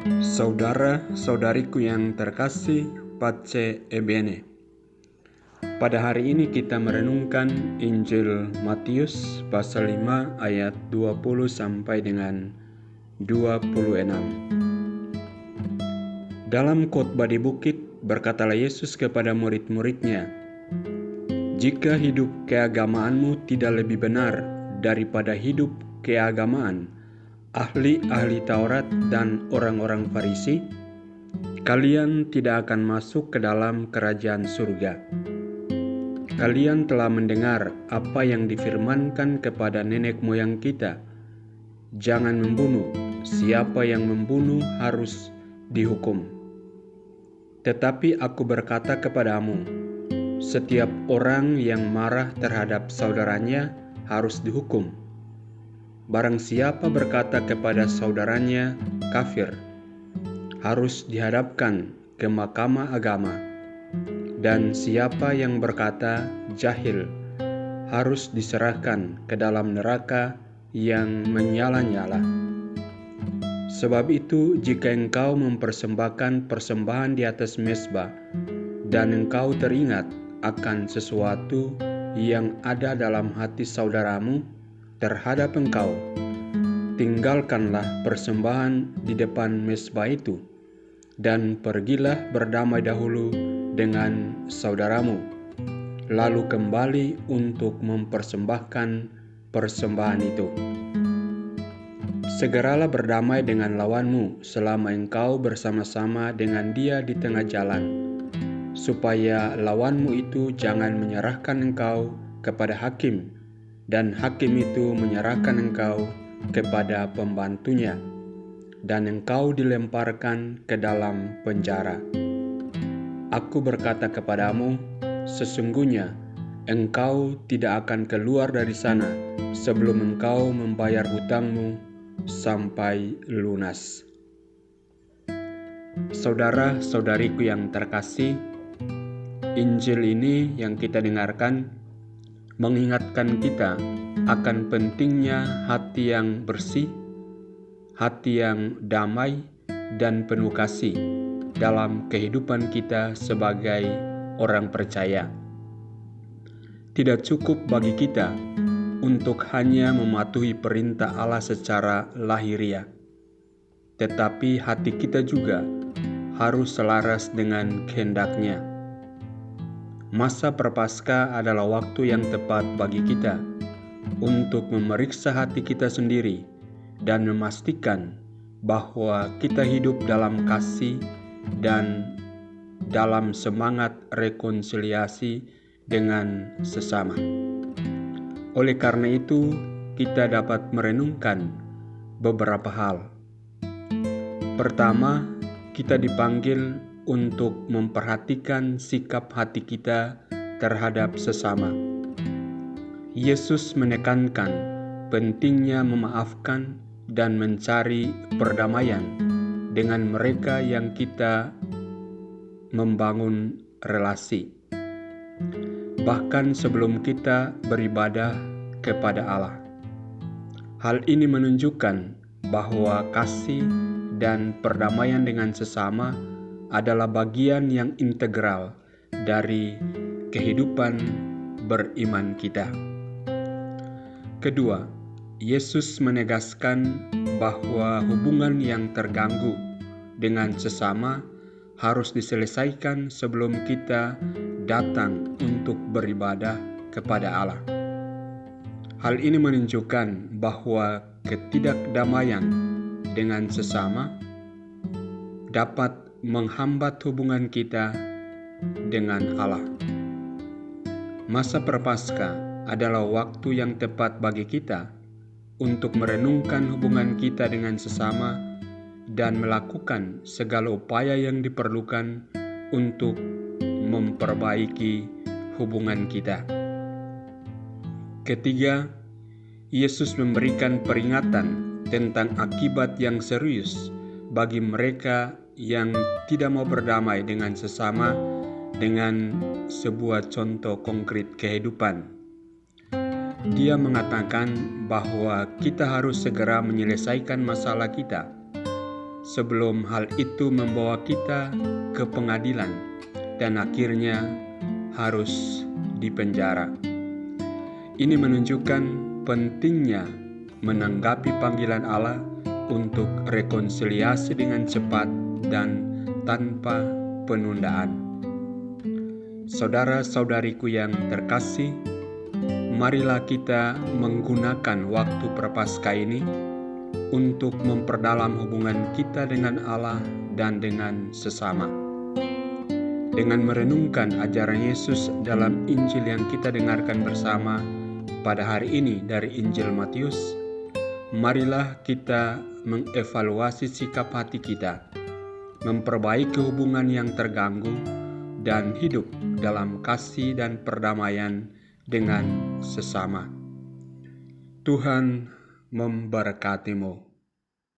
Saudara-saudariku yang terkasih, Pace Ebene. Pada hari ini kita merenungkan Injil Matius pasal 5 ayat 20 sampai dengan 26. Dalam khotbah di bukit, berkatalah Yesus kepada murid-muridnya, "Jika hidup keagamaanmu tidak lebih benar daripada hidup keagamaan ahli-ahli Taurat dan orang-orang Farisi, kalian tidak akan masuk ke dalam kerajaan surga. Kalian telah mendengar apa yang difirmankan kepada nenek moyang kita, jangan membunuh, siapa yang membunuh harus dihukum. Tetapi aku berkata kepadamu, setiap orang yang marah terhadap saudaranya harus dihukum. Barang siapa berkata kepada saudaranya kafir, harus dihadapkan ke mahkamah agama, dan siapa yang berkata jahil harus diserahkan ke dalam neraka yang menyala-nyala. Sebab itu, jika engkau mempersembahkan persembahan di atas mezbah, dan engkau teringat akan sesuatu yang ada dalam hati saudaramu terhadap engkau, tinggalkanlah persembahan di depan mezbah itu, dan pergilah berdamai dahulu dengan saudaramu, lalu kembali untuk mempersembahkan persembahan itu. Segeralah berdamai dengan lawanmu selama engkau bersama-sama dengan dia di tengah jalan, supaya lawanmu itu jangan menyerahkan engkau kepada hakim, dan hakim itu menyerahkan engkau kepada pembantunya, dan engkau dilemparkan ke dalam penjara. Aku berkata kepadamu, sesungguhnya engkau tidak akan keluar dari sana sebelum engkau membayar hutangmu sampai lunas." Saudara-saudariku yang terkasih, Injil ini yang kita dengarkan mengingatkan kita akan pentingnya hati yang bersih, hati yang damai dan penuh kasih dalam kehidupan kita sebagai orang percaya. Tidak cukup bagi kita untuk hanya mematuhi perintah Allah secara lahiriah, tetapi hati kita juga harus selaras dengan kehendak-Nya. Masa Prapaskah adalah waktu yang tepat bagi kita untuk memeriksa hati kita sendiri dan memastikan bahwa kita hidup dalam kasih dan dalam semangat rekonsiliasi dengan sesama. Oleh karena itu, kita dapat merenungkan beberapa hal. Pertama, kita dipanggil untuk memperhatikan sikap hati kita terhadap sesama. Yesus menekankan pentingnya memaafkan dan mencari perdamaian dengan mereka yang kita membangun relasi, bahkan sebelum kita beribadah kepada Allah. Hal ini menunjukkan bahwa kasih dan perdamaian dengan sesama adalah bagian yang integral dari kehidupan beriman kita. Kedua, Yesus menegaskan bahwa hubungan yang terganggu dengan sesama harus diselesaikan sebelum kita datang untuk beribadah kepada Allah. Hal ini menunjukkan bahwa ketidakdamaian dengan sesama dapat menghambat hubungan kita dengan Allah. Masa Prapaskah adalah waktu yang tepat bagi kita untuk merenungkan hubungan kita dengan sesama dan melakukan segala upaya yang diperlukan untuk memperbaiki hubungan kita. Ketiga, Yesus memberikan peringatan tentang akibat yang serius bagi mereka yang tidak mau berdamai dengan sesama dengan sebuah contoh konkret kehidupan. Dia mengatakan bahwa kita harus segera menyelesaikan masalah kita sebelum hal itu membawa kita ke pengadilan dan akhirnya harus dipenjara. Ini menunjukkan pentingnya menanggapi panggilan Allah untuk rekonsiliasi dengan cepat dan tanpa penundaan. Saudara-saudariku yang terkasih, marilah kita menggunakan waktu Prapaskah ini untuk memperdalam hubungan kita dengan Allah dan dengan sesama. Dengan merenungkan ajaran Yesus dalam Injil yang kita dengarkan bersama pada hari ini dari Injil Matius, marilah kita mengevaluasi sikap hati kita, memperbaiki hubungan yang terganggu, dan hidup dalam kasih dan perdamaian dengan sesama. Tuhan memberkatimu.